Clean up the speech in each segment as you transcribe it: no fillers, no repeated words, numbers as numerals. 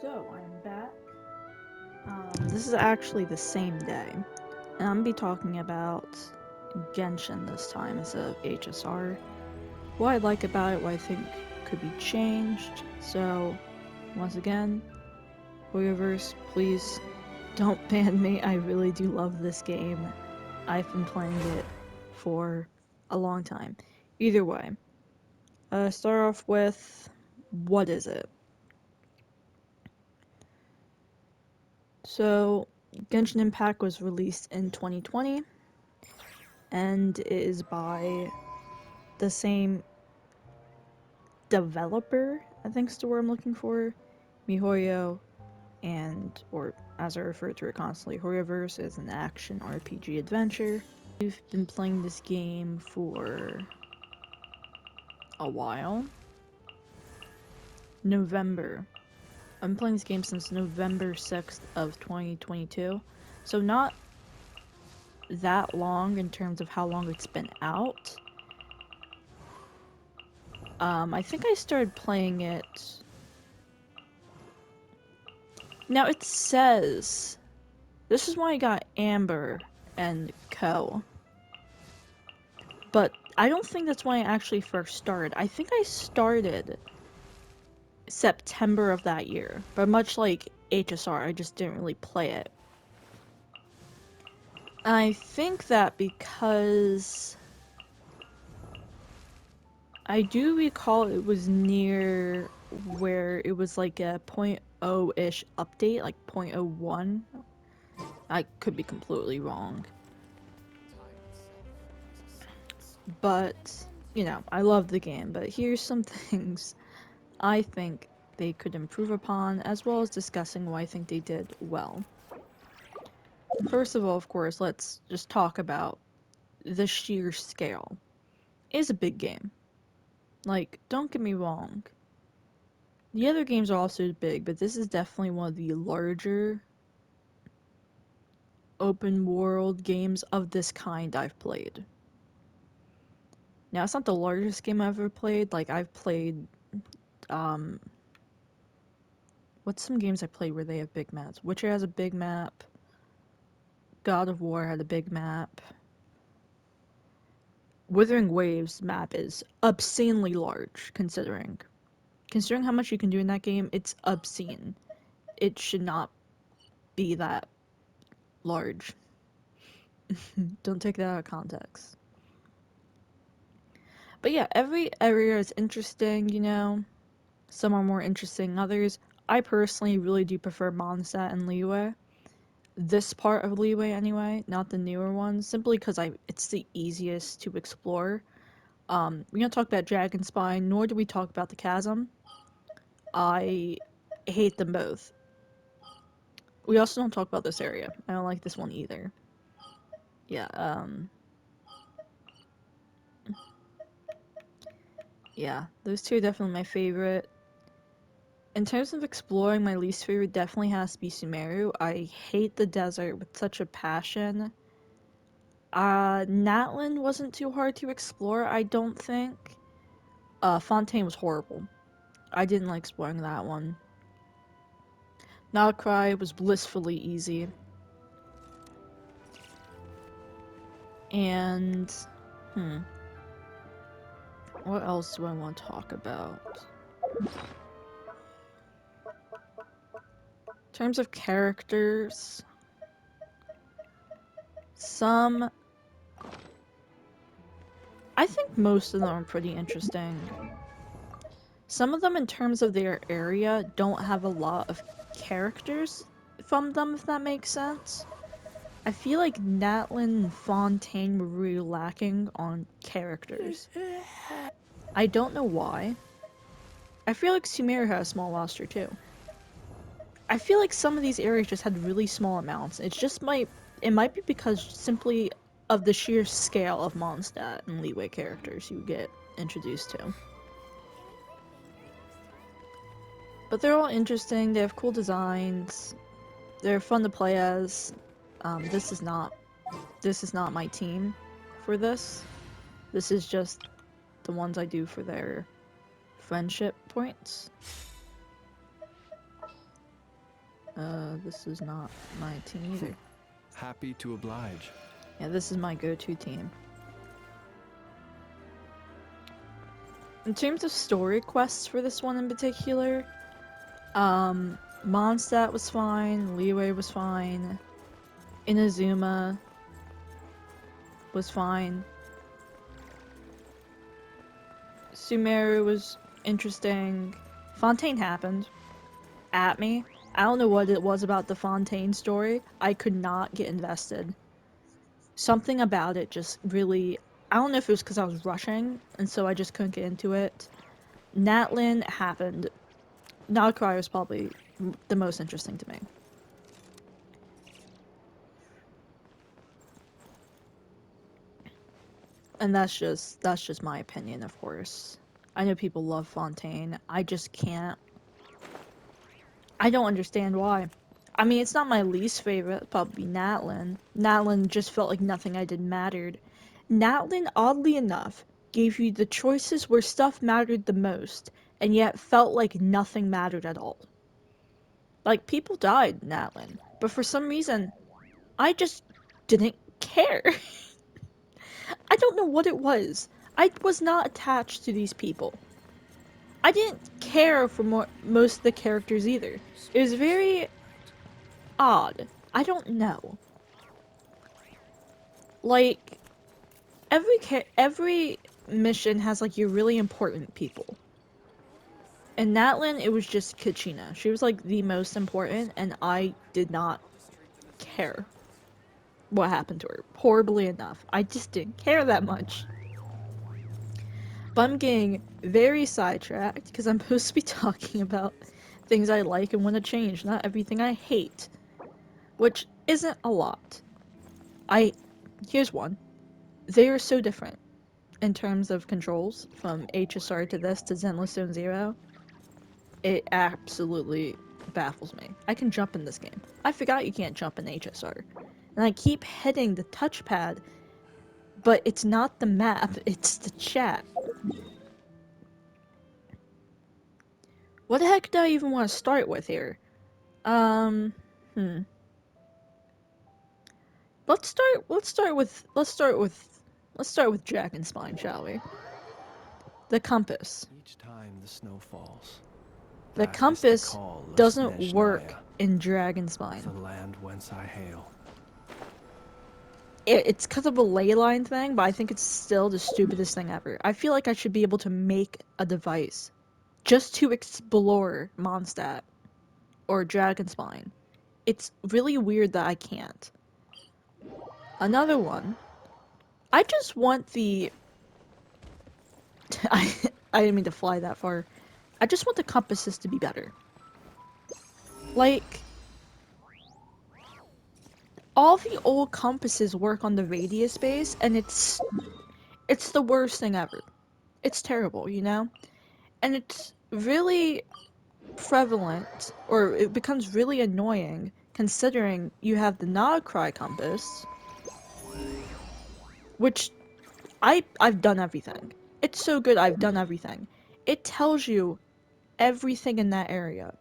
So, I'm back. This is actually the same day, and I'm gonna be talking about Genshin this time instead of HSR. What I like about it, what I think could be changed. So, once again, HoyoVerse, please don't ban me. I really do love this game. I've been playing it for a long time. Either way, start off with what is it? So, Genshin Impact was released in 2020 and it is by the same developer, I think is the word I'm looking for, miHoyo, and, or as I refer to it constantly, HoyoVerse is an action RPG adventure. We've been playing this game for a while. November. I've been playing this game since November 6th of 2022, so not that long in terms of how long it's been out. I think I started playing it. Now it says this is why I got Amber and Co. But I don't think that's when I actually first started. I think I started September of that year. But much like HSR, I just didn't really play it. I think that because I do recall it was near where it was like a .0-ish update, like .01. I could be completely wrong. But, you know, I love the game, but here's some things I think they could improve upon, as well as discussing what I think they did well. First of all, of course, let's just talk about the sheer scale. It is a big game. Like, don't get me wrong. The other games are also big, but this is definitely one of the larger open world games of this kind I've played. Now, it's not the largest game I've ever played. Like, I've played, um, what's some games I played where they have big maps? Witcher has a big map. God of War had a big map. Withering Waves map is obscenely large, considering. Considering how much you can do in that game, it's obscene. It should not be that large. Don't take that out of context. But yeah, every area is interesting, you know. Some are more interesting than others. I personally really do prefer Mondstadt and Liyue. This part of Liyue anyway, not the newer ones, simply because it's the easiest to explore. We don't talk about Dragonspine, nor do we talk about the Chasm. I hate them both. We also don't talk about this area. I don't like this one either. Yeah, yeah, those two are definitely my favorite. In terms of exploring, my least favorite definitely has to be Sumeru. I hate the desert with such a passion. Natlan wasn't too hard to explore, I don't think. Fontaine was horrible. I didn't like exploring that one. Nalcry was blissfully easy. And, hmm, what else do I want to talk about? In terms of characters, some... I think most of them are pretty interesting. Some of them, in terms of their area, don't have a lot of characters from them, if that makes sense. I feel like Natlin and Fontaine were really lacking on characters. I don't know why. I feel like Sumeru had a small roster too. I feel like some of these areas just had really small amounts. It might be because simply of the sheer scale of Mondstadt and Leeway characters you get introduced to. But they're all interesting, they have cool designs, they're fun to play as. This is not my team for this. This is just the ones I do for their friendship points. This is not my team either. Happy to oblige. Yeah, this is my go-to team. In terms of story quests for this one in particular, Mondstadt was fine, Liyue was fine, Inazuma was fine, Sumeru was interesting, Fontaine happened. At me. I don't know what it was about the Fontaine story. I could not get invested. Something about it just really... I don't know if it was because I was rushing, and so I just couldn't get into it. Natlin happened. Nagcry was probably the most interesting to me. And that's just my opinion, of course. I know people love Fontaine. I just can't. I don't understand why. I mean, it's not my least favorite, probably Natlin. Natlin just felt like nothing I did mattered. Natlin, oddly enough, gave you the choices where stuff mattered the most, and yet felt like nothing mattered at all. Like, people died in Natlin, but for some reason, I just didn't care. I don't know what it was. I was not attached to these people. I didn't care for most of the characters either. It was very odd. I don't know. Like, every mission has like your really important people. In Natlin, it was just Kachina. She was like the most important, and I did not care what happened to her. Horribly enough, I just didn't care that much. But I'm getting very sidetracked because I'm supposed to be talking about things I like and want to change, not everything I hate, which isn't a lot. Here's one. They are so different in terms of controls, from HSR to this to Zenless Zone Zero. It absolutely baffles me. I can jump in this game. I forgot you can't jump in HSR. And I keep hitting the touchpad, but it's not the map, it's the chat. What the heck do I even want to start with here? Hmm. Let's start with Dragon Spine, shall we? The compass. Each time the snow falls, The compass doesn't work in Dragon Spine. The land whence I hail. It's because of a ley line thing, but I think it's still the stupidest thing ever. I feel like I should be able to make a device just to explore Mondstadt or Dragonspine. It's really weird that I can't. Another one. I just want the... I didn't mean to fly that far. I just want the compasses to be better. Like... all the old compasses work on the radius base, and it's the worst thing ever. It's terrible, you know? And it's really prevalent, or it becomes really annoying, considering you have the Nagcry compass, which I've done everything. It's so good I've done everything. It tells you everything in that area.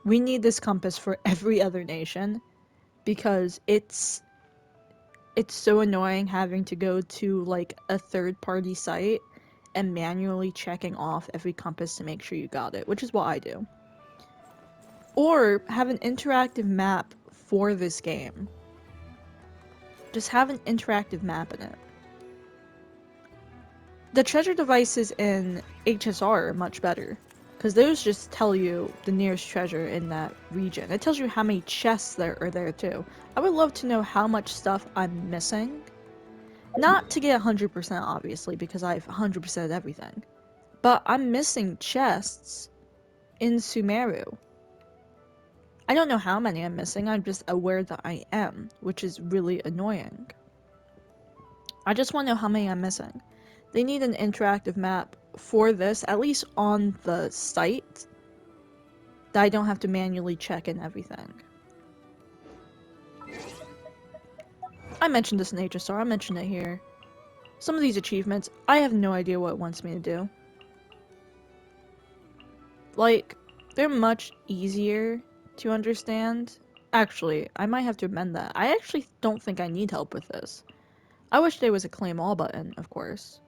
We need this compass for every other nation, because it's so annoying having to go to like a third-party site and manually checking off every compass to make sure you got it, which is what I do. Or have an interactive map for this game. Just have an interactive map in it. The treasure devices in HSR are much better, because those just tell you the nearest treasure in that region. It tells you how many chests there are there too. I would love to know how much stuff I'm missing. Not to get 100% obviously, because I've 100%ed everything. But I'm missing chests in Sumeru. I don't know how many I'm missing, I'm just aware that I am, which is really annoying. I just want to know how many I'm missing. They need an interactive map for this, at least on the site, that I don't have to manually check in everything. I mentioned this in HSR, I mentioned it here. Some of these achievements, I have no idea what it wants me to do. Like, they're much easier to understand. Actually, I might have to amend that. I actually don't think I need help with this. I wish there was a claim all button, of course.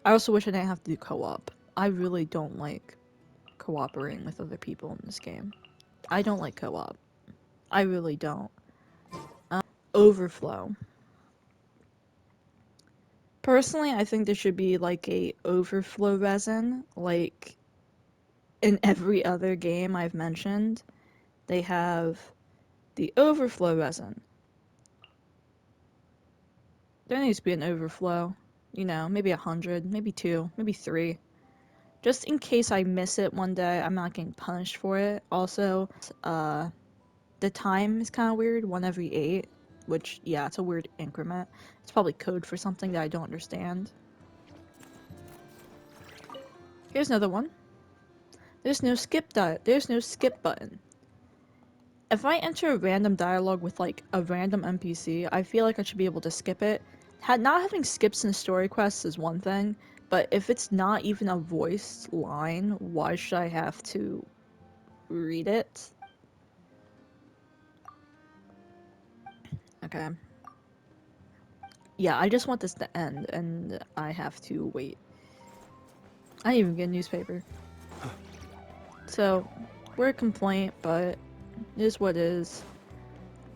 I also wish I didn't have to do co-op. I really don't like cooperating with other people in this game. I don't like co-op. I really don't. Overflow. Personally, I think there should be like a overflow resin, like in every other game I've mentioned. They have the overflow resin. There needs to be an overflow. You know, maybe 100, maybe 2, maybe 3. Just in case I miss it one day, I'm not getting punished for it. Also, the time is kind of weird, 1 every 8, which, yeah, it's a weird increment. It's probably code for something that I don't understand. Here's another one. There's no skip button. If I enter a random dialogue with like a random NPC, I feel like I should be able to skip it. Not having skips in story quests is one thing, but if it's not even a voiced line, why should I have to read it? Okay. Yeah, I just want this to end, and I have to wait. I didn't even get a newspaper. So, we're a complaint, but it is what it is.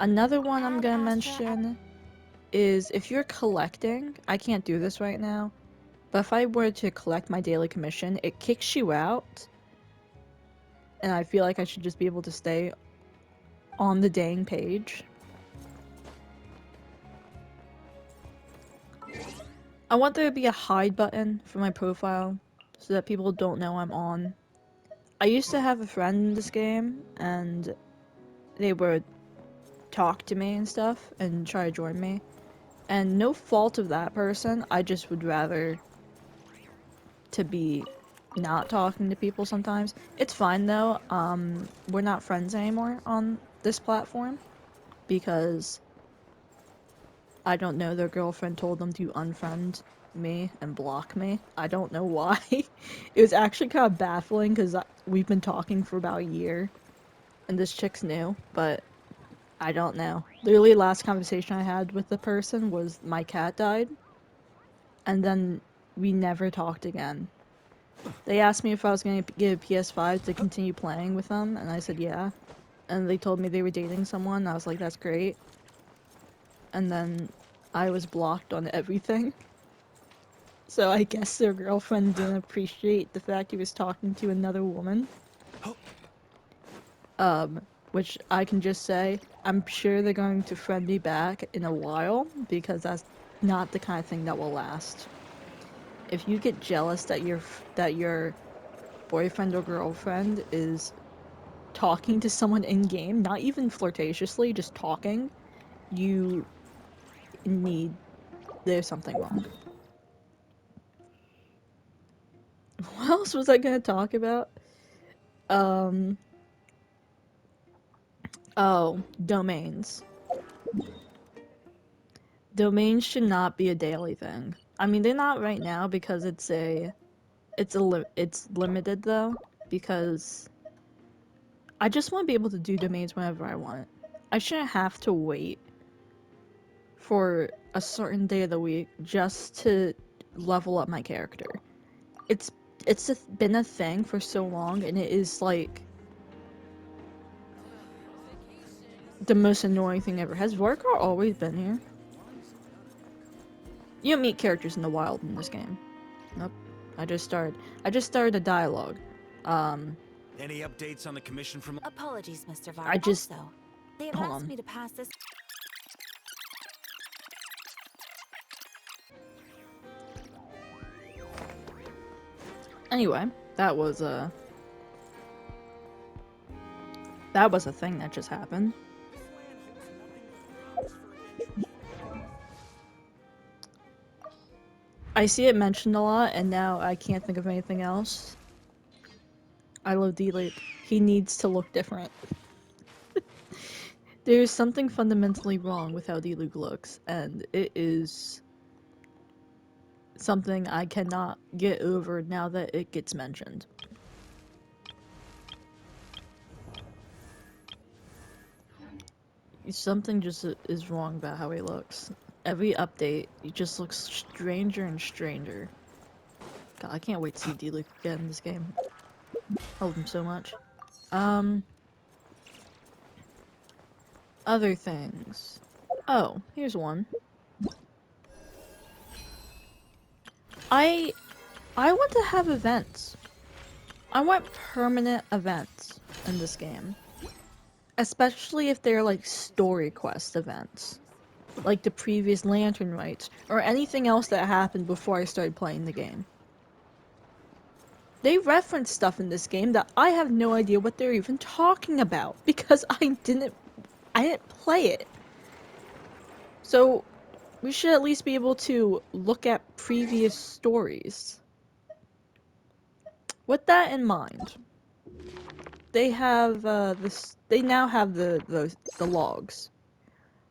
Another one I'm gonna mention is if you're collecting, I can't do this right now, but if I were to collect my daily commission, it kicks you out, and I feel like I should just be able to stay on the dang page. I want there to be a hide button for my profile, so that people don't know I'm on. I used to have a friend in this game, and they would talk to me and stuff, and try to join me. And no fault of that person, I just would rather to be not talking to people sometimes. It's fine though. We're not friends anymore on this platform because I don't know, their girlfriend told them to unfriend me and block me. I don't know why. It was actually kind of baffling because we've been talking for about a year and this chick's new, but I don't know. Literally, last conversation I had with the person was my cat died, and then we never talked again. They asked me if I was going to get a PS5 to continue playing with them, and I said yeah. And they told me they were dating someone, and I was like, that's great. And then I was blocked on everything. So I guess their girlfriend didn't appreciate the fact he was talking to another woman. Which I can just say, I'm sure they're going to friend me back in a while, because that's not the kind of thing that will last. If you get jealous that your boyfriend or girlfriend is talking to someone in game, not even flirtatiously, just talking, you need there's something wrong. What else was I gonna talk about? Um oh, domains. Domains should not be a daily thing. I mean, they're not right now because it's limited though, because I just want to be able to do domains whenever I want. I shouldn't have to wait for a certain day of the week just to level up my character. It's been a thing for so long, and it is like the most annoying thing ever. Has Vorkar always been here? You don't meet characters in the wild in this game. Nope. I just started a dialogue. Um, Any updates on the commission from? Apologies, Mr. I Varg. just Also, they have hold asked on. me to pass this. Anyway, that was a thing that just happened. I see it mentioned a lot, and now I can't think of anything else. I love D-Loop. He needs to look different. There's something fundamentally wrong with how D-Luke looks, and it is something I cannot get over now that it gets mentioned. Something just is wrong about how he looks. Every update, he just looks stranger and stranger. God, I can't wait to see D-Luke again in this game. I love him so much. Um, other things. Oh, here's one. I want to have events. I want permanent events in this game. Especially if they're like story quest events. Like the previous Lantern Rites, or anything else that happened before I started playing the game. They reference stuff in this game that I have no idea what they're even talking about because I didn't play it. So we should at least be able to look at previous stories. With that in mind, they have this. They now have the logs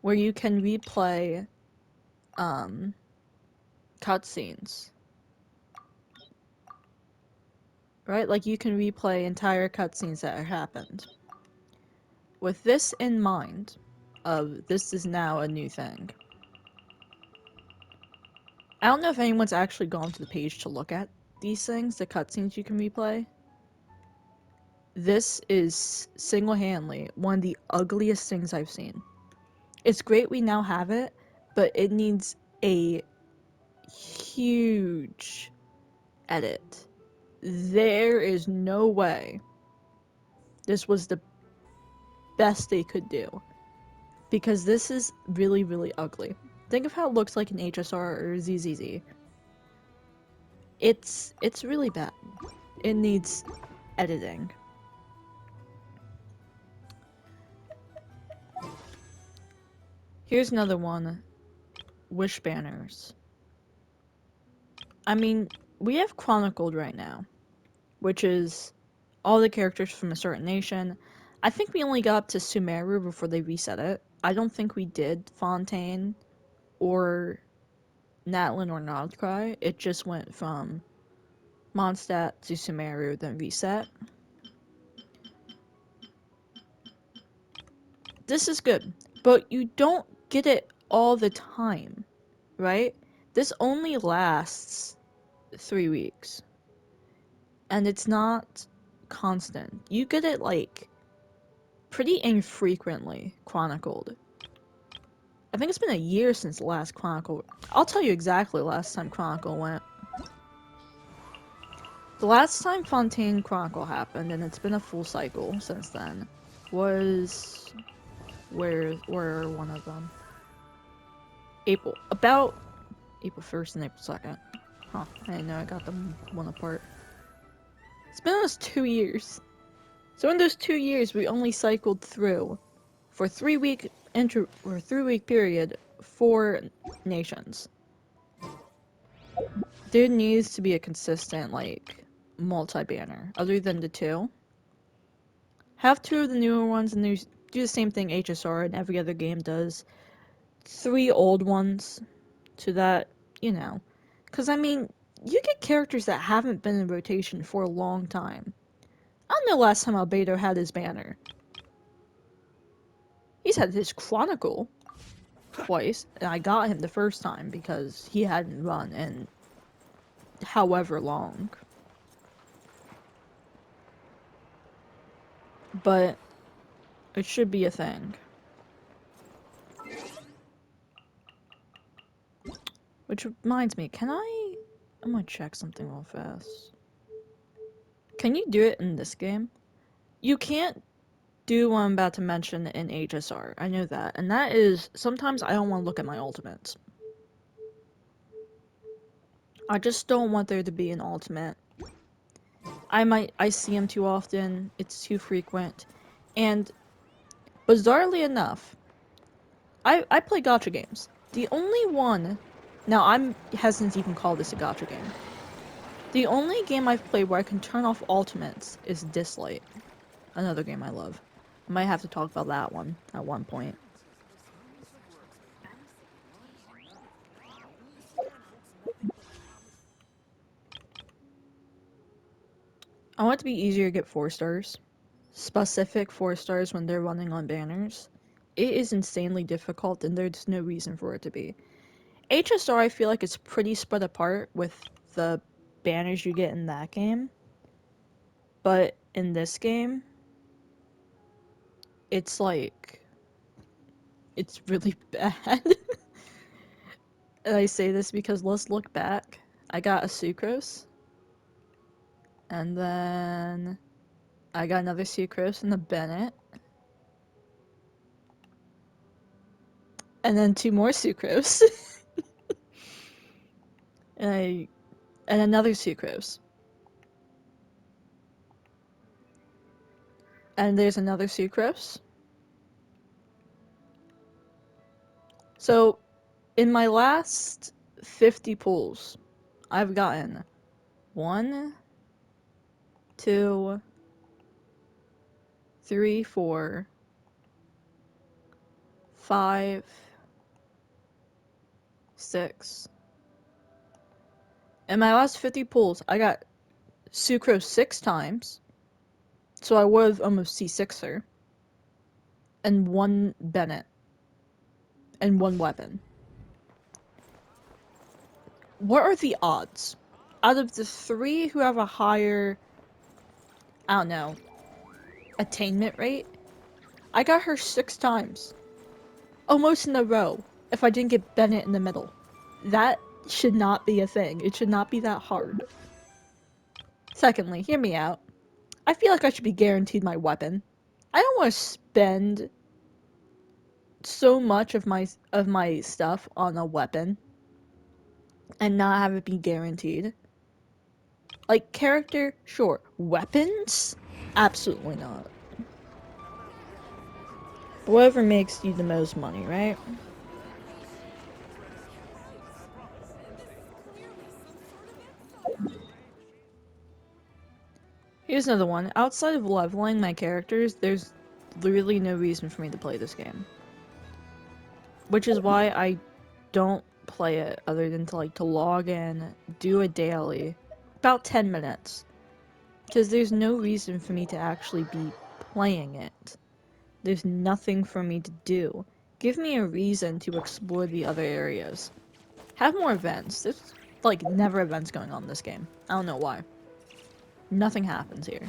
where you can replay um cutscenes, right? Like you can replay entire cutscenes that have happened. With this in mind, of this is now a new thing. I don't know if anyone's actually gone to the page to look at these things, the cutscenes you can replay. This is single-handedly one of the ugliest things I've seen. It's great we now have it, but it needs a huge edit. There is no way this was the best they could do. Because this is really, really ugly. Think of how it looks like in HSR or ZZZ. It's really bad. It needs editing. Here's another one. Wish banners. I mean, we have Chronicled right now, which is all the characters from a certain nation. I think we only got up to Sumeru before they reset it. I don't think we did Fontaine or Natlin or Nodcry. It just went from Mondstadt to Sumeru, then reset. This is good, but you don't get it all the time, right? This only lasts 3 weeks, and it's not constant. You get it, like, pretty infrequently chronicled. I think it's been a year since the last Chronicle. I'll tell you exactly the last time Chronicle went. The last time Fontaine Chronicle happened, and it's been a full cycle since then, was... where are one of them? About April 1st and April 2nd. Huh, I didn't know I got them one apart. It's been almost 2 years. So in those 2 years, we only cycled through, for 3-week 3-week period, 4 nations. There needs to be a consistent, like, multi-banner, other than the 2. Have 2 of the newer ones, and do the same thing HSR and every other game does. 3 old ones, so that, you know. Because, I mean, you get characters that haven't been in rotation for a long time. I don't know last time Albedo had his banner. He's had his Chronicle twice, and I got him the first time because he hadn't run in however long. But it should be a thing. Which reminds me, I'm gonna check something real fast. Can you do it in this game? You can't do what I'm about to mention in HSR. I know that. And that is, sometimes I don't want to look at my ultimates. I just don't want there to be an ultimate. I see them too often, it's too frequent, and bizarrely enough, I play gacha games. The only one, now I'm hesitant to even call this a gacha game. The only game I've played where I can turn off ultimates is Dislight, another game I love. I might have to talk about that one at one point. I want it to be easier to get 4 stars. Specific 4 stars when they're running on banners. It is insanely difficult, and there's no reason for it to be. HSR, I feel like it's pretty spread apart with the banners you get in that game. But in this game, it's like, it's really bad. And I say this because let's look back. I got a sucrose, and then I got another sucrose and a Bennett, and then 2 more sucrose, and another sucrose, and there's another sucrose. So in my last 50 pulls, I've gotten 1, 2, 3, 4, 5, 6. In my last 50 pulls, I got sucrose 6 times, so I would have almost C6 her, and 1 Bennett, and 1 weapon. What are the odds? Out of the 3 who have a higher, I don't know, attainment rate, I got her 6 times. Almost in a row, if I didn't get Bennett in the middle. That should not be a thing. It should not be that hard. Secondly, hear me out. I feel like I should be guaranteed my weapon. I don't want to spend so much of my stuff on a weapon and not have it be guaranteed. Like, character, sure. Weapons? Absolutely not. Whatever makes you the most money, right? Here's another one. Outside of leveling my characters, there's literally no reason for me to play this game. Which is why I don't play it other than to log in, do a daily, about 10 minutes. Because there's no reason for me to actually be playing it. There's nothing for me to do. Give me a reason to explore the other areas. Have more events. There's, like, never events going on in this game. I don't know why. Nothing happens here.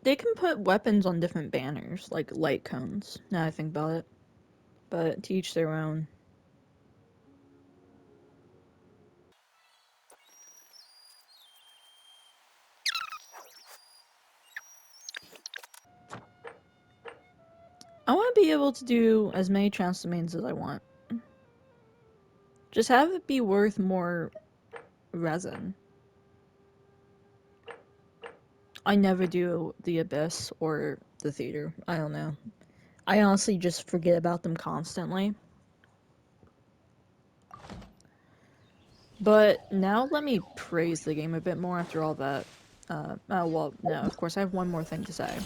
They can put weapons on different banners, like light cones, now I think about it. But to each their own. I want to be able to do as many transdomains as I want. Just have it be worth more resin. I never do the Abyss or the Theater. I don't know. I honestly just forget about them constantly. But now let me praise the game a bit more after all that. Oh, well, no, of course, I have one more thing to say.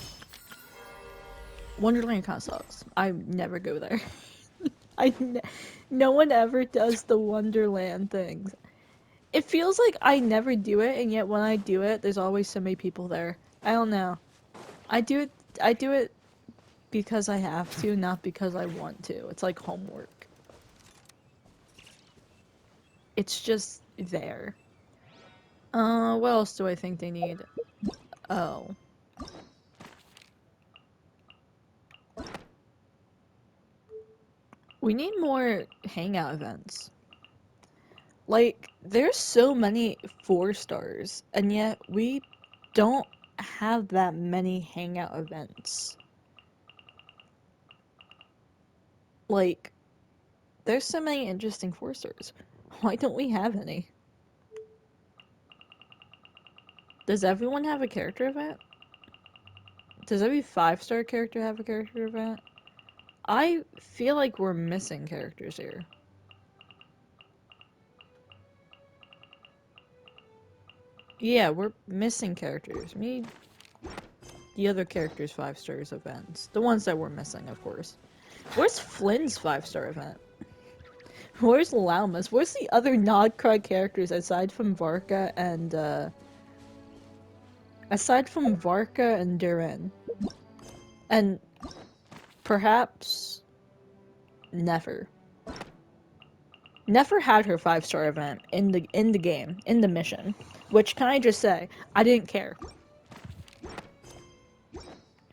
Wonderland kind of sucks. I never go there. No one ever does the Wonderland things. It feels like I never do it, and yet when I do it, there's always so many people there. I don't know. I do it. I do it because I have to, not because I want to. It's like homework. It's just there. What else do I think they need? Oh. We need more hangout events. Like, there's so many 4-stars, and yet we don't have that many hangout events. Like, there's so many interesting 4-stars. Why don't we have any? Does everyone have a character event? Does every 5-star character have a character event? I feel like we're missing characters here. Yeah, we're missing characters. We need the other characters' 5 stars events. The ones that we're missing, of course. Where's Flynn's 5-star event? Where's Laumas? Where's the other Nodcry characters aside from Varka and Durin? And perhaps Nefer. Nefer had her 5-star event in the game, in the mission. Which, can I just say, I didn't care.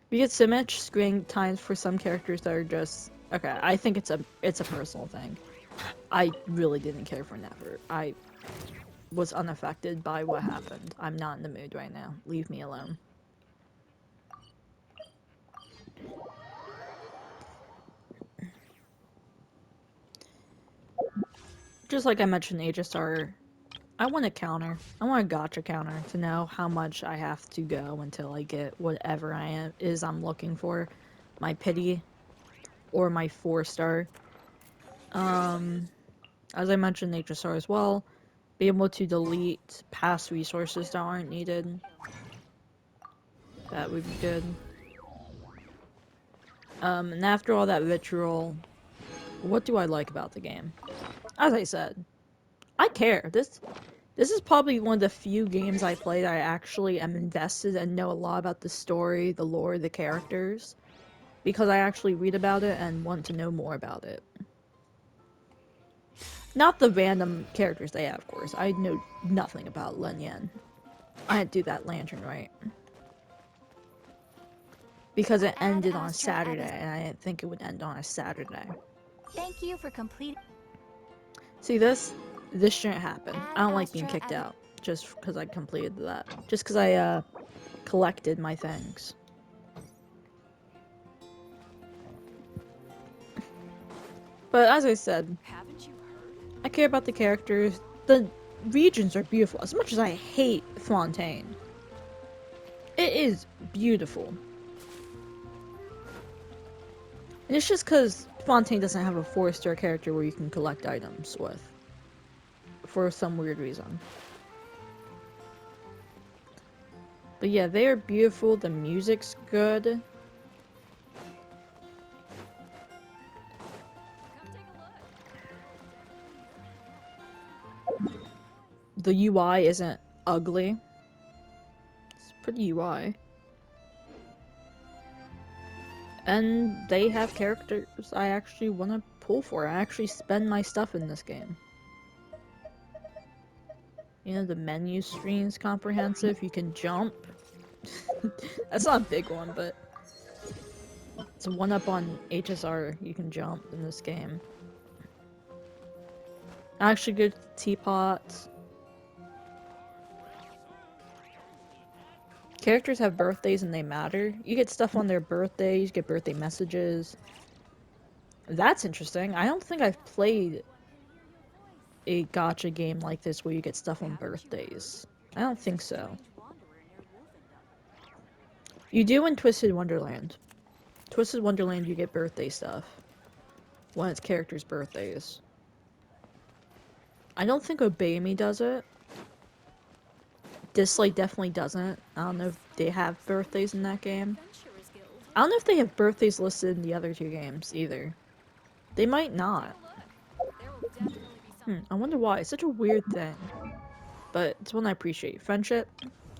We get so much screen times for some characters that are just okay. I think it's a personal thing. I really didn't care for Nefer. I was unaffected by what happened. I'm not in the mood right now. Leave me alone. Just like I mentioned, HSR, I want a counter. I want a gotcha counter to know how much I have to go until I get whatever I'm looking for. My pity or my 4-star. As I mentioned, HSR as well. Be able to delete past resources that aren't needed. That would be good. And after all that vitriol, what do I like about the game? As I said, I care. This is probably one of the few games I played I actually am invested and know a lot about the story, the lore, the characters. Because I actually read about it and want to know more about it. Not the random characters they have, of course. I know nothing about Lin Yan. I had to do that lantern right. Because it ended on a Saturday, and I didn't think it would end on a Saturday. Thank you for completing. See, this shouldn't happen. I don't like being kicked out just because I completed that. Just because I collected my things. But as I said, I care about the characters. The regions are beautiful. As much as I hate Fontaine, it is beautiful. And it's just because Fontaine doesn't have a 4-star character where you can collect items with. For some weird reason. But yeah, they are beautiful. The music's good. The UI isn't ugly. It's pretty UI. And they have characters I actually want to pull for. I actually spend my stuff in this game. You know, the menu screen's comprehensive. You can jump. That's not a big one, but it's a 1-up on HSR. You can jump in this game. Actually good teapots. Characters have birthdays and they matter. You get stuff on their birthdays, you get birthday messages. That's interesting. I don't think I've played a gacha game like this where you get stuff on birthdays. I don't think so. You do in Twisted Wonderland. Twisted Wonderland, you get birthday stuff. When it's characters' birthdays. I don't think Obey Me does it. Dislike definitely doesn't. I don't know if they have birthdays in that game. I don't know if they have birthdays listed in the other 2 games, either. They might not. I wonder why. It's such a weird thing. But it's one I appreciate. Friendship,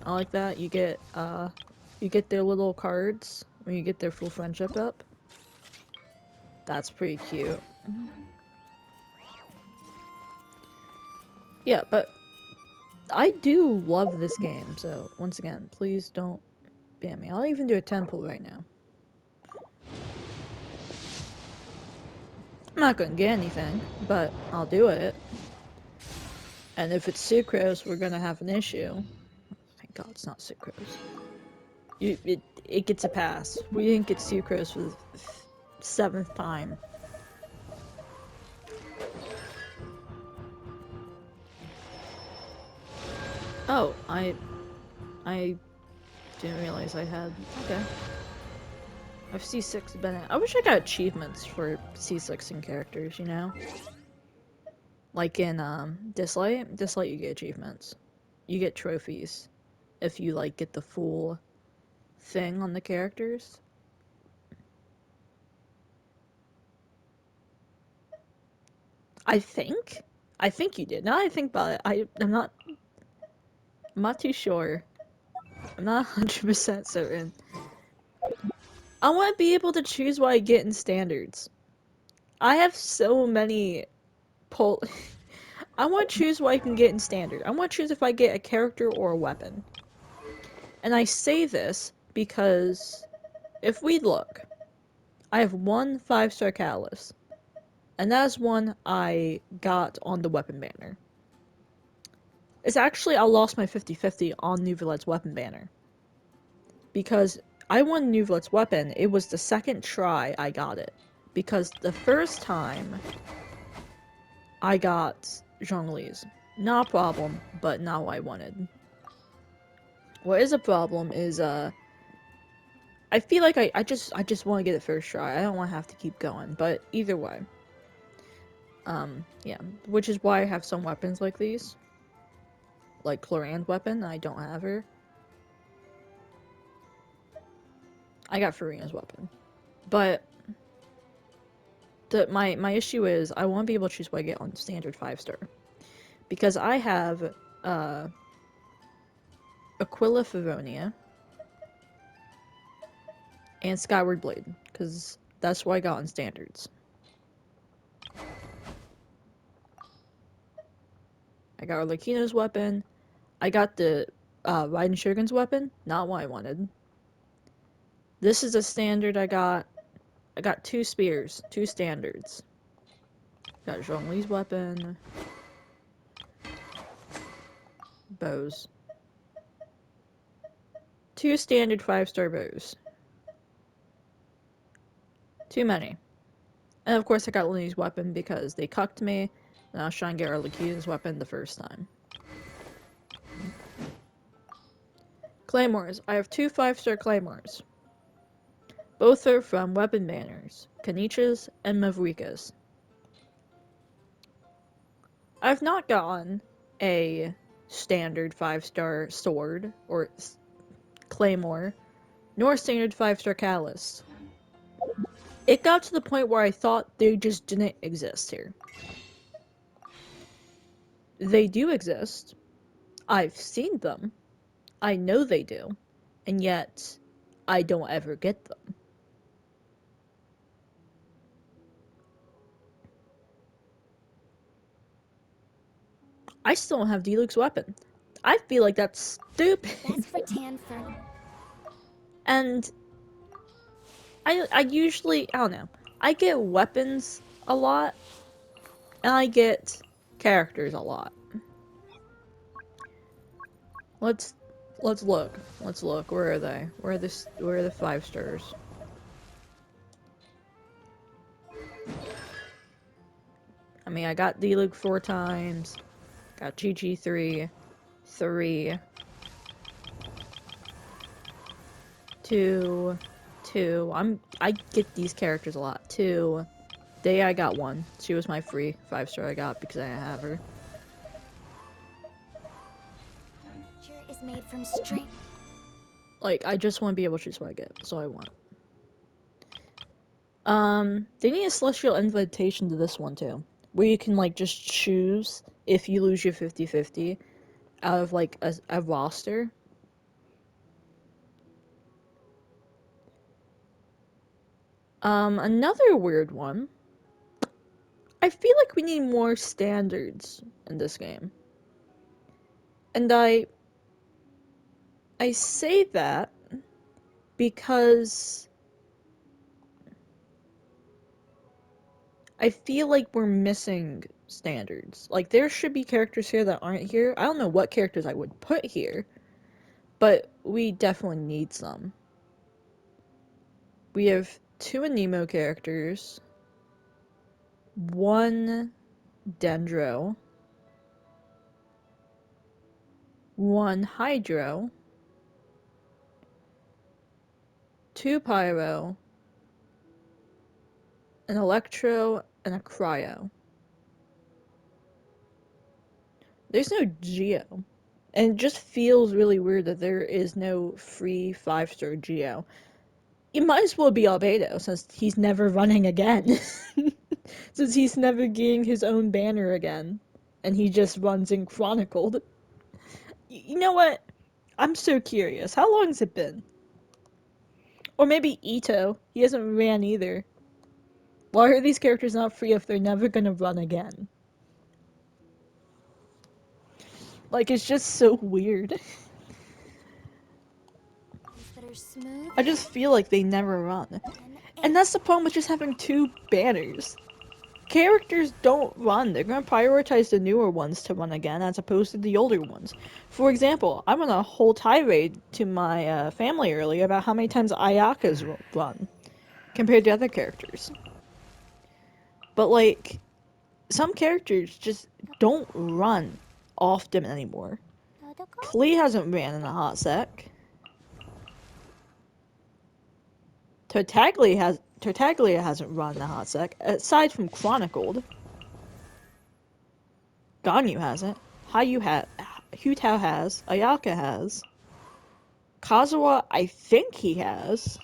I like that. You get their little cards when you get their full friendship up. That's pretty cute. Yeah, but I do love this game, so once again, please don't ban me. I'll even do a temple right now. I'm not gonna get anything, but I'll do it. And if it's sucrose, we're gonna have an issue. Thank God it's not sucrose. It gets a pass. We didn't get sucrose for the 7th time. Oh, I didn't realize I had. Okay. I've C6 been in. I wish I got achievements for C6 characters, you know? Like in Dislike. Dislike, you get achievements. You get trophies if you like get the full thing on the characters. I think. I think you did. Now I think about it, I'm not too sure. I'm not 100% certain. I want to be able to choose what I get in standards. I have so many pull. I want to choose what I can get in standard. I want to choose if I get a character or a weapon. And I say this because if we look, I have one 5-star catalyst, and that is one I got on the weapon banner. It's actually, I lost my 50-50 on Nuvalet's weapon banner. Because I won Nuvalet's weapon, it was the second try I got it. Because the first time I got Zhongli's. Not a problem, but not what I wanted. What is a problem is, I feel like I just want to get it first try. I don't want to have to keep going, but either way. Yeah. Which is why I have some weapons like these. Like Cloran's weapon, I don't have her. I got Farina's weapon. But my issue is I want to be able to choose what I get on standard 5-star. Because I have Aquila Favonia and Skyward Blade. Because that's what I got on standards. I got Arlecchino's weapon. I got the Raiden Shogun's weapon. Not what I wanted. This is a standard I got. I got 2 spears. 2 standards. Got Zhongli's weapon. Bows. 2 standard 5-star bows. Too many. And of course I got Linney's weapon because they cucked me. And I was trying to get Arlecchino's weapon the first time. Claymores. I have 2 5-star claymores. Both are from weapon banners. Kanichas and Mavrikas. I've not gotten a standard 5-star sword or claymore, nor a standard 5-star catalyst. It got to the point where I thought they just didn't exist here. They do exist. I've seen them. I know they do. And yet, I don't ever get them. I still don't have Diluc's weapon. I feel like that's stupid. That's for Tanfer. And I usually, I don't know. I get weapons a lot, and I get characters a lot. Let's look. Let's look. Where are they? Where are the 5 stars? I mean, I got Diluc 4 times. Got GG 3. 3. 2. 2. I get these characters a lot. 2. Day I got 1. She was my free 5-star I got because I have her. Is made from string. Like, I just want to be able to choose what I get. That's all I want. They need a celestial invitation to this one too. Where you can, like, just choose if you lose your 50-50 out of, like, a roster. Another weird one. I feel like we need more standards in this game. And I say that because I feel like we're missing standards. Like, there should be characters here that aren't here. I don't know what characters I would put here, but we definitely need some. We have 2 Anemo characters, 1 Dendro, 1 Hydro, 2 Pyro, an Electro, and a Cryo. There's no Geo. And it just feels really weird that there is no free 5-star Geo. It might as well be Albedo, since he's never running again. Since he's never getting his own banner again. And he just runs in Chronicled. You know what? I'm so curious. How long has it been? Or maybe Ito. He hasn't ran either. Why are these characters not free if they're never gonna run again? Like, it's just so weird. That are smooth I just feel like they never run. And that's the problem with just having two banners. Characters don't run. They're going to prioritize the newer ones to run again as opposed to the older ones. For example, I went a whole tirade to my family earlier about how many times Ayaka's run compared to other characters. But, like, some characters just don't run often anymore. Klee hasn't ran in a hot sec. Tartaglia hasn't run in a hot sec, aside from Chronicled. Ganyu hasn't. Hutao has. Ayaka has. Kazuha, I think he has.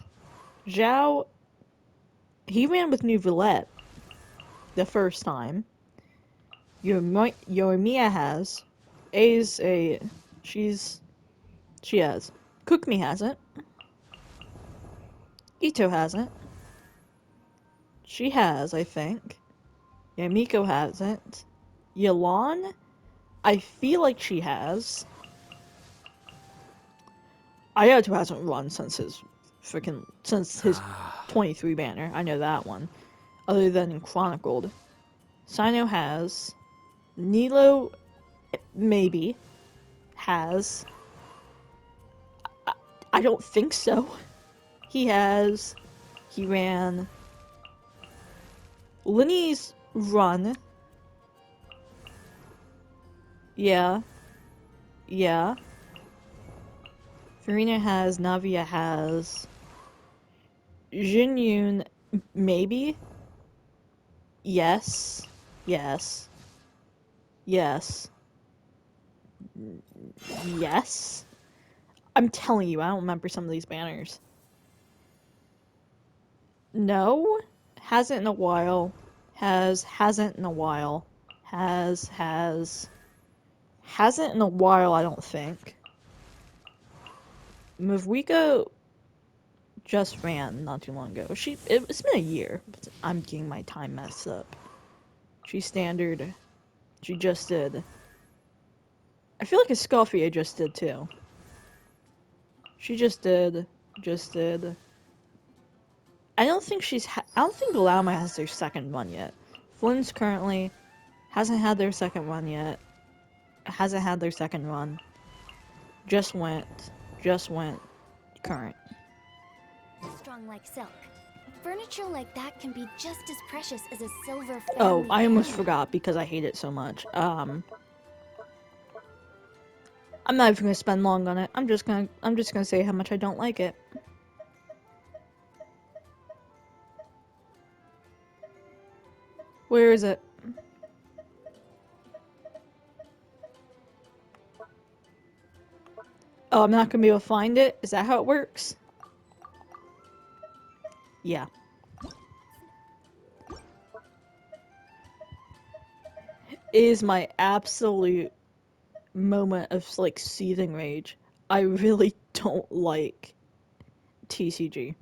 Zhao, he ran with New Villette the first time. Yoimiya has. She has. Kukmi hasn't. Ito hasn't. She has, I think. Yamiko hasn't. Yelan, I feel like she has. Ayato hasn't run since his 23 banner. I know that one. Other than in Chronicled. Sino has. Nilo, maybe, has. I don't think so. He has. He ran. Linny's run. Yeah. Yeah. Farina has. Navia has. Jinyun, maybe? Yes. Yes. Yes. Yes? I'm telling you, I don't remember some of these banners. No? Hasn't in a while. Hasn't in a while. Hasn't in a while, I don't think. Mavwika just ran not too long ago. It's been a year. I'm getting my time messed up. She's standard. She just did. I feel like a Scoffy I just did too. She just did. I don't think I don't think Galama has their second run yet. Flynn's currently hasn't had their second run yet. Hasn't had their second run. Just went current. strong like silk. Furniture like that can be just as precious as a silver family Oh, I almost heirloom. forgot because I hate it so much. I'm not even gonna spend long on it. I'm just gonna say how much I don't like it. Where is it? Oh, I'm not gonna be able to find it? Is that how it works? Yeah. It is my absolute moment of, like, seething rage. I really don't like TCG.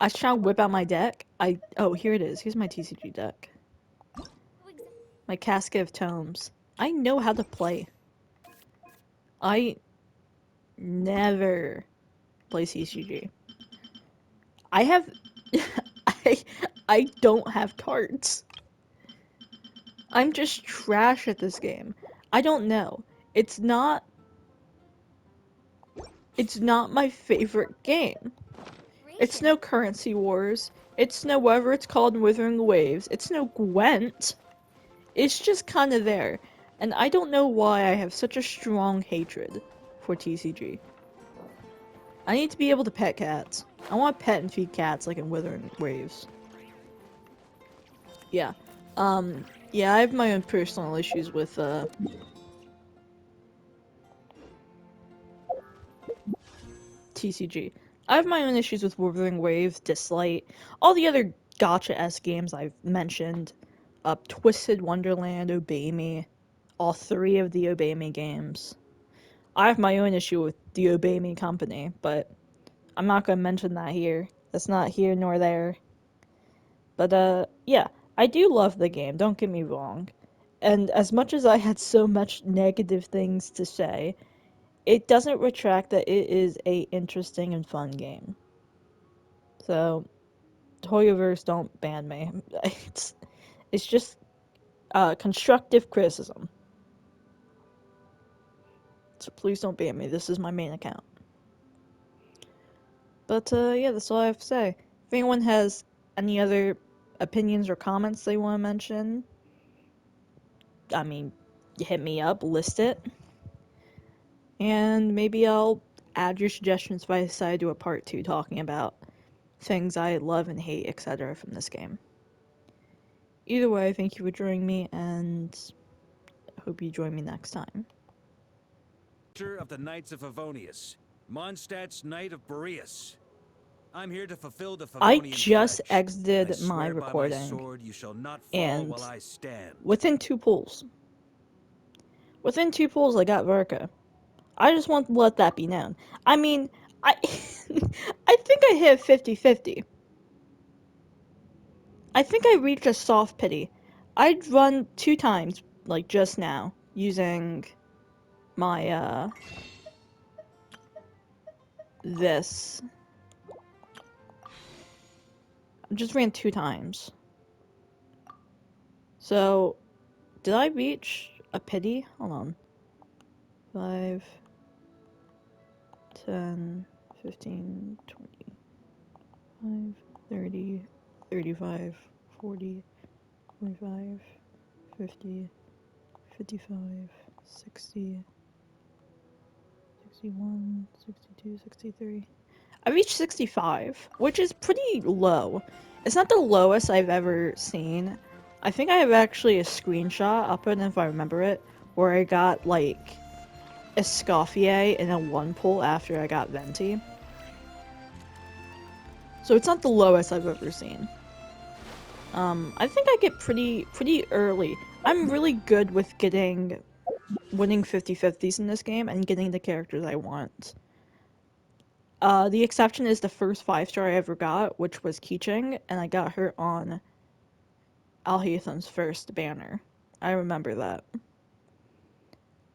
I was trying to whip out my deck. Oh, here it is. Here's my TCG deck. My Casket of Tomes. I know how to play. I never play CCG. I have I I don't have cards. I'm just trash at this game. I don't know. It's not my favorite game. It's no Currency Wars. It's no whatever it's called in Withering Waves. It's no Gwent. It's just kind of there. And I don't know why I have such a strong hatred for TCG. I need to be able to pet cats. I want to pet and feed cats like in Withering Waves. Yeah. Yeah, I have my own personal issues with, TCG. I have my own issues with Wuthering Waves, Dislight, all the other gacha-esque games I've mentioned. Twisted Wonderland, Obey Me, all three of the Obey Me games. I have my own issue with the Obey Me company, but I'm not gonna mention that here. That's not here nor there. But yeah, I do love the game, don't get me wrong. And as much as I had so much negative things to say, it doesn't retract that it is a interesting and fun game. So, HoyoVerse, don't ban me. It's just constructive criticism. So please don't ban me. This is my main account. But yeah, that's all I have to say. If anyone has any other opinions or comments they want to mention, I mean, hit me up, list it, and maybe I'll add your suggestions if I decide to do a part 2 talking about things I love and hate, etc. from this game. Either way, thank you for joining me, and hope you join me next time. Of the Knights of Favonius, Mondstadt's Knight of Boreas. I'm here to fulfill the I Favonian just pledge. I exited my swear by my recording, sword you shall not fall and while I stand. within two pulls, I got Verka. I just want to let that be known. I mean, I I think I hit 50-50. I think I reached a soft pity. I'd run 2 times, like just now, using my, this. I just ran 2 times. So, did I reach a pity? Hold on. 5, 10, 15, 20, 30, 35, 40, 45, 50, 55, 60, 61, 62, 63. I reached 65, which is pretty low. It's not the lowest I've ever seen. I think I have actually a screenshot up it if I remember it, where I got like Escoffier in a 1 pull after I got Venti. So it's not the lowest I've ever seen. I think I get pretty early. I'm really good with winning 50-50s in this game and getting the characters I want. The exception is the first 5-star I ever got, which was Keeching, and I got her on Alhaitham's first banner. I remember that.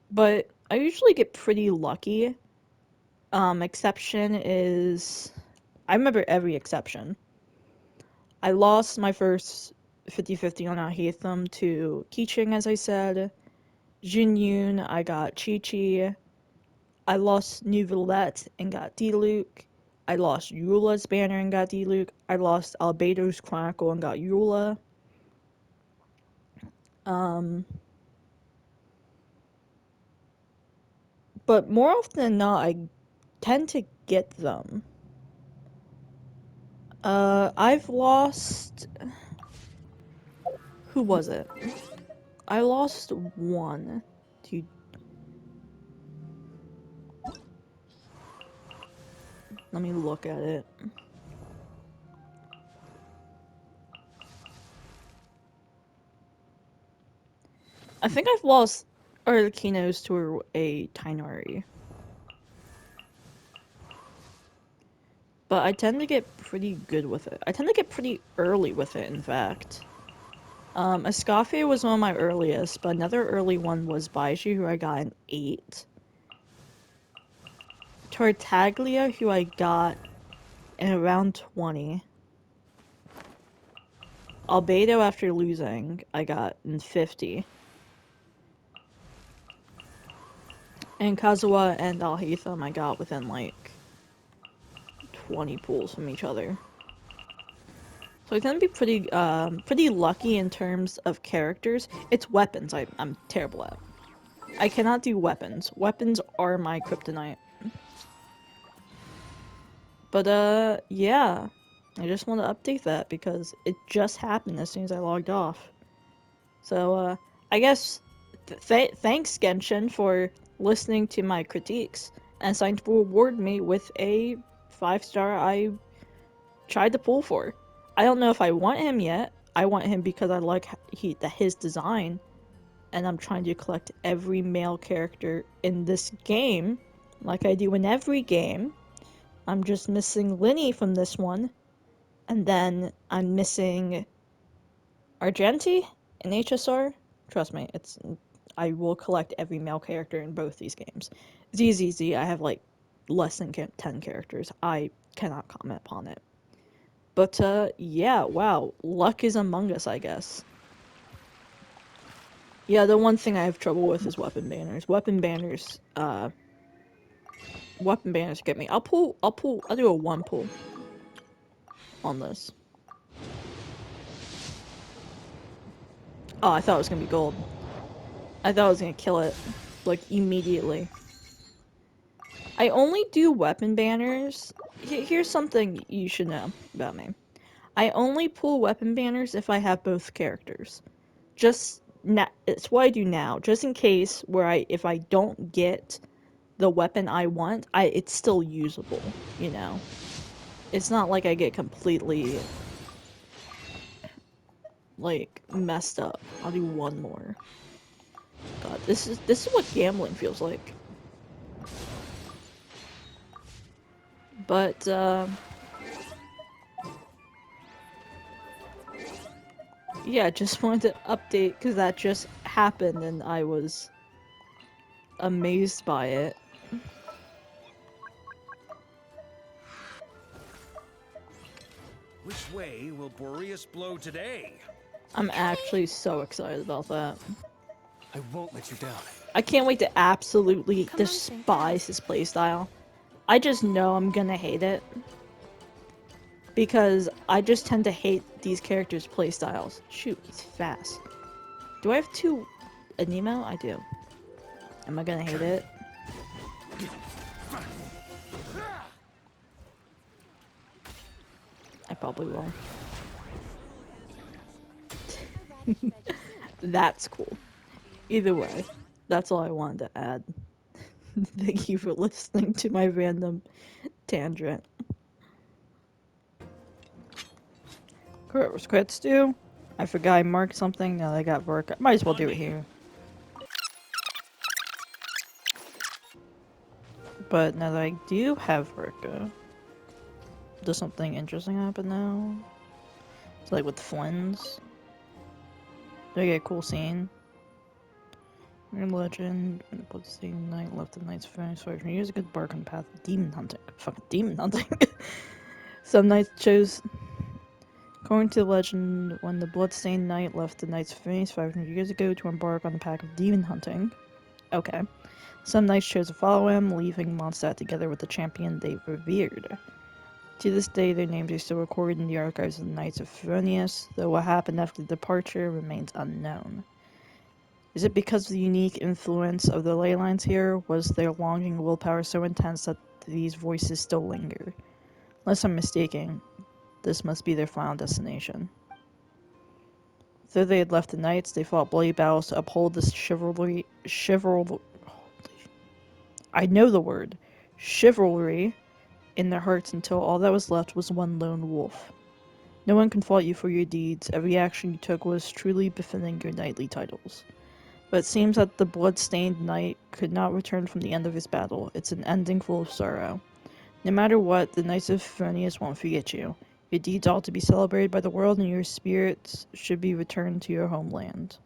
But I usually get pretty lucky. Exception is... I remember every exception. I lost my first 50-50 on Alhaitham to Keeching, as I said. Jinyun, I got Chi-Chi. I lost New Villette and got D-Luke. I lost Eula's banner and got D-Luke. I lost Albedo's Chronicle and got Eula. Um, but more often than not, I tend to get them. I've lost... Who was it? I lost one to... Let me look at it. I think I've lost Artikinos to a Tainari. But I tend to get pretty good with it. I tend to get pretty early with it, in fact. Escoffier was one of my earliest, but another early one was Baiji, who I got in 8. Tartaglia, who I got in around 20. Albedo, after losing, I got in 50. And Kazuha and Alhaitham I got within like 20 pulls from each other. So I tend to be pretty lucky in terms of characters. It's weapons I'm terrible at. I cannot do weapons. Weapons are my kryptonite. But yeah. I just want to update that because it just happened as soon as I logged off. So, I guess thanks Genshin for listening to my critiques and deciding to reward me with a 5-star I tried to pull for. I don't know if I want him yet. I want him because I like his design, and I'm trying to collect every male character in this game, like I do in every game. I'm just missing Linny from this one, and then I'm missing Argenti in HSR. Trust me, I will collect every male character in both these games. ZZZ, I have like less than 10 characters. I cannot comment upon it. But yeah, wow, luck is among us, I guess. Yeah, the one thing I have trouble with is weapon banners. Weapon banners get me. I'll do a 1 pull on this. Oh, I thought it was gonna be gold. I thought I was gonna kill it, like, immediately. I only do weapon banners. Here's something you should know about me. I only pull weapon banners if I have both characters. It's what I do now, just in case if I don't get the weapon I want, it's still usable, you know? It's not like I get completely, like, messed up. I'll do one more. God, this is what gambling feels like. But, yeah, just wanted to update because that just happened and I was amazed by it. Which way will Boreas blow today? I'm actually so excited about that. I won't let you down. I can't wait to absolutely Come on, despise his playstyle. I just know I'm gonna hate it. Because I just tend to hate these characters' playstyles. Shoot, he's fast. Do I have 2 Anemo? I do. Am I gonna hate it? I probably will. That's cool. Either way, that's all I wanted to add. Thank you for listening to my random tangent. Crits do. I forgot I marked something. Now I got work. I might as well do it here. But now that I do have Verka, does something interesting happen now? It's like with Flynn's. Do I get a cool scene? Your legend, when the bloodstained knight left the knight's furnace 500 years ago, bark on the path of demon hunting. Fucking demon hunting. Some knights chose. According to the legend, when the bloodstained knight left the knight's furnace 500 years ago to embark on the path of demon hunting. Okay. Some knights chose to follow him, leaving Mondstadt together with the champion they revered. To this day, their names are still recorded in the archives of the Knights of Favonius, though what happened after the departure remains unknown. Is it because of the unique influence of the ley lines here? Was their longing willpower so intense that these voices still linger? Unless I'm mistaken, this must be their final destination. Though they had left the Knights, they fought bloody battles to uphold this I know the word. Chivalry in their hearts until all that was left was one lone wolf. No one can fault you for your deeds. Every action you took was truly befitting your knightly titles. But it seems that the blood-stained knight could not return from the end of his battle. It's an ending full of sorrow. No matter what, the Knights of Favonius won't forget you. Your deeds ought to be celebrated by the world, and your spirits should be returned to your homeland.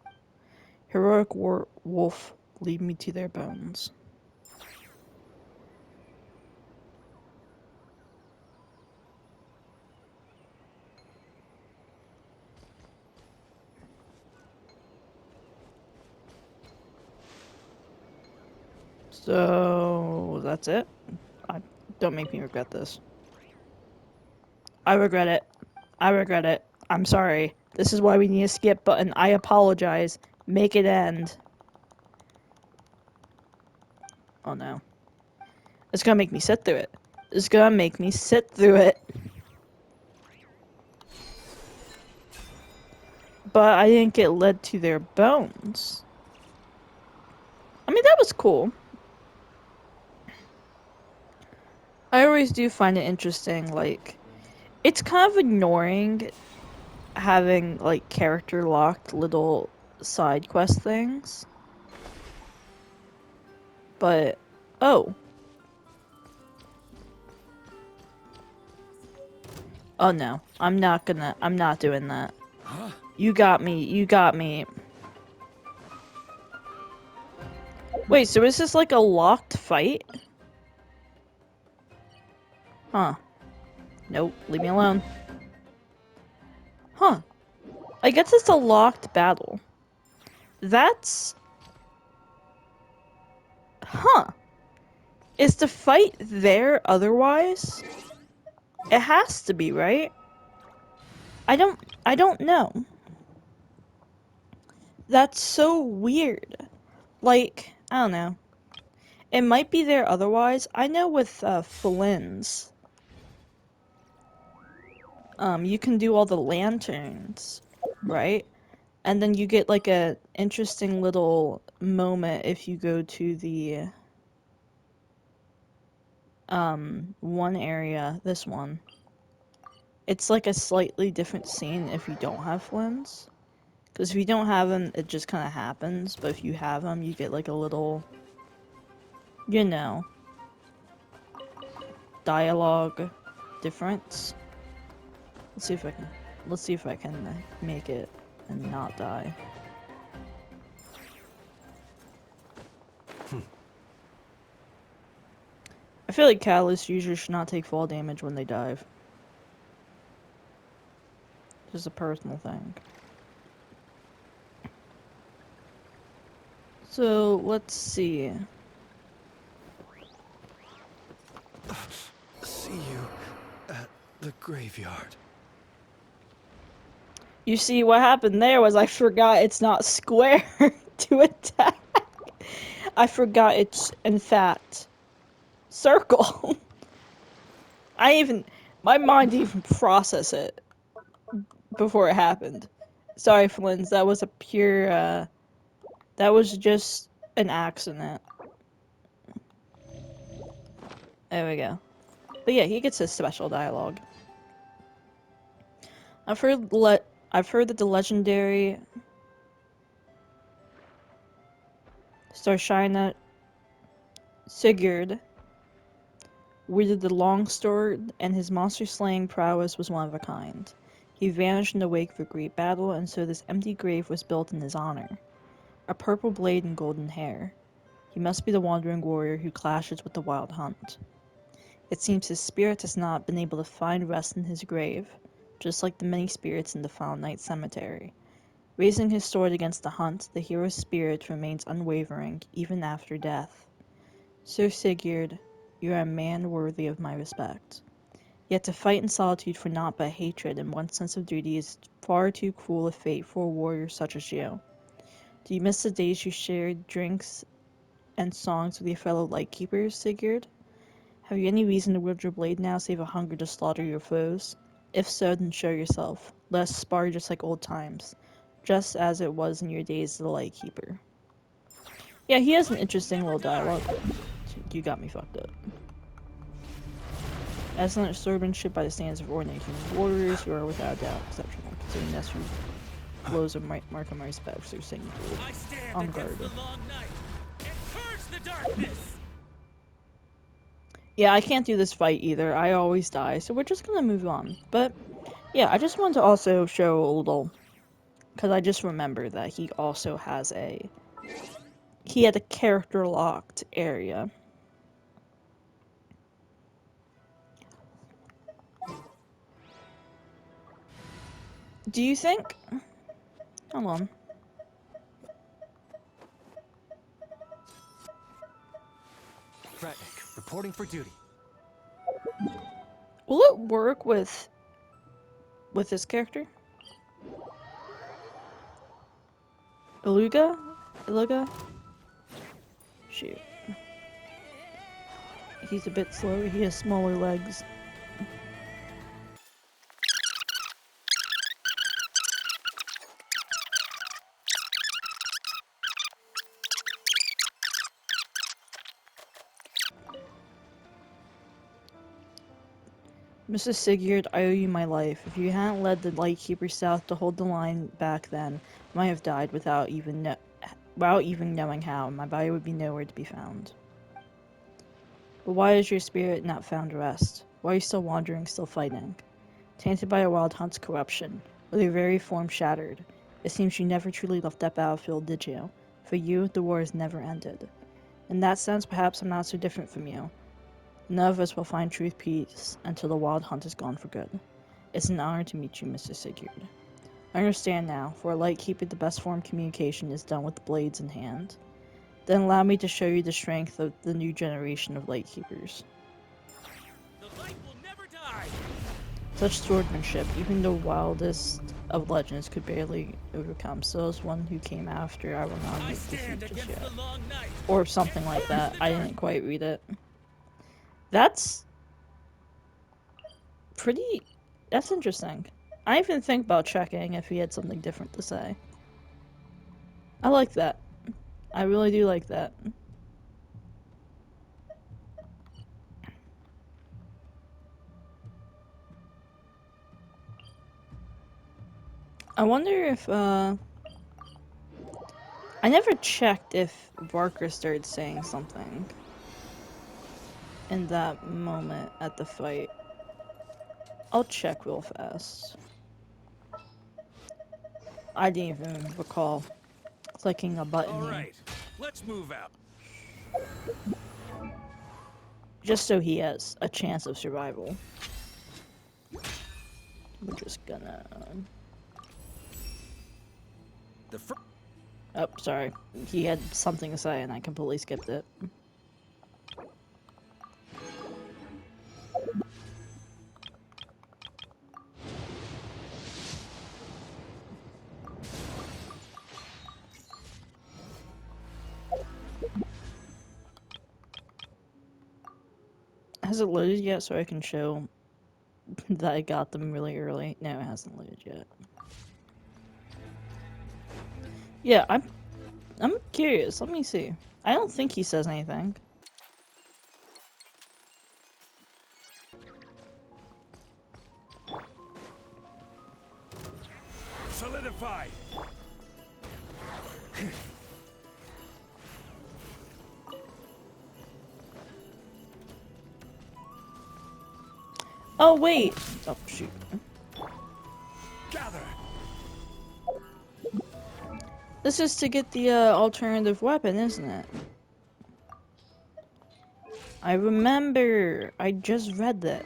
Heroic wolf, lead me to their bones. So, that's it? Don't make me regret this. I regret it. I regret it. I'm sorry. This is why we need a skip button. I apologize. Make it end. Oh no. It's gonna make me sit through it. It's gonna make me sit through it. But I didn't get led to their bones. I mean, that was cool. I always do find it interesting, like, it's kind of ignoring having, like, character-locked little side quest things. But, oh. Oh no, I'm not doing that. Huh? You got me. Wait, so is this like a locked fight? Huh. Nope, leave me alone. Huh. I guess it's a locked battle. That's... Huh. Is the fight there otherwise? It has to be, right? I don't know. That's so weird. Like, I don't know. It might be there otherwise. I know with Flynn's, you can do all the lanterns, right? And then you get like a interesting little moment if you go to the one area, this one. It's like a slightly different scene if you don't have Flynn's. Because if you don't have them, it just kind of happens. But if you have them, you get like a little, you know, dialogue difference. Let's see if I can. Let's see if I can make it and not die. I feel like Catalyst users should not take fall damage when they dive. Just a personal thing. So let's see. See you at the graveyard. You see, what happened there was I forgot it's not square to attack. I forgot it's, in fact, circle. My mind didn't even process it before it happened. Sorry, Flins, that was a pure, that was just an accident. There we go. But yeah, he gets his special dialogue. I've heard that the legendary Starshina Sigurd wielded the longsword, and his monster-slaying prowess was one of a kind. He vanished in the wake of a great battle, and so this empty grave was built in his honor. A purple blade and golden hair. He must be the wandering warrior who clashes with the wild hunt. It seems his spirit has not been able to find rest in his grave, just like the many spirits in the Foul Night Cemetery. Raising his sword against the hunt, the hero's spirit remains unwavering, even after death. Sir Sigurd, you are a man worthy of my respect. Yet to fight in solitude for naught but hatred and one sense of duty is far too cruel a fate for a warrior such as you. Do you miss the days you shared drinks and songs with your fellow lightkeepers, Sigurd? Have you any reason to wield your blade now save a hunger to slaughter your foes? If so, then show yourself. Let us spar just like old times, just as it was in your days as the lightkeeper. Yeah, he has an interesting little dialogue. You got me fucked up. Excellent swordsmanship by the standards of ordinary human warriors, you are without doubt exceptional, considering that's who blows a mark of my respect for singing on guard. Yeah, I can't do this fight either. I always die, so we're just gonna move on. But yeah, I just wanted to also show a little, because I just remember that he also has he had a character locked area. Do you think? Hold on. Ratnik, reporting for duty. Will it work with this character? Iluga? Iluga? Shoot. He's a bit slow. He has smaller legs. Mrs. Sigurd, I owe you my life. If you hadn't led the Lightkeeper south to hold the line back then, I might have died without even knowing how. My body would be nowhere to be found. But why has your spirit not found rest? Why are you still wandering, still fighting? Tainted by a wild hunt's corruption, with your very form shattered. It seems you never truly left that battlefield, did you? For you, the war has never ended. In that sense, perhaps I'm not so different from you. None of us will find true peace until the wild hunt is gone for good. It's an honor to meet you, Mr. Sigurd. I understand now. For a Lightkeeper, the best form of communication is done with blades in hand. Then allow me to show you the strength of the new generation of Lightkeepers. The light will never die! Such swordsmanship, even the wildest of legends could barely overcome. So is one who came after, I will not I meet stand defeat just against yet. the long night. Or something like that. I didn't quite read it. That's that's interesting. I even think about checking if he had something different to say. I like that. I really do like that. I wonder if, I never checked if Barker started saying something in that moment at the fight. I'll check real fast. I didn't even recall clicking a button All here. right, let's move out. Just so he has a chance of survival. We're just gonna... Oh, sorry. He had something to say and I completely skipped it. Has it loaded yet so I can show that I got them really early? No, it hasn't loaded yet. Yeah, I'm curious. Let me see. I don't think he says anything. Solidify! Oh, wait! Oh, shoot. Gather! This is to get the alternative weapon, isn't it? I remember! I just read that.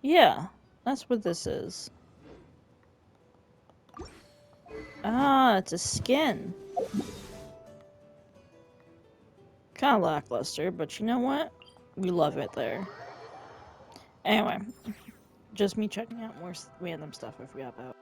Yeah, that's what this is. Ah, it's a skin. Kinda lackluster, but you know what? We love it there. Anyway, just me checking out more random stuff I forgot about.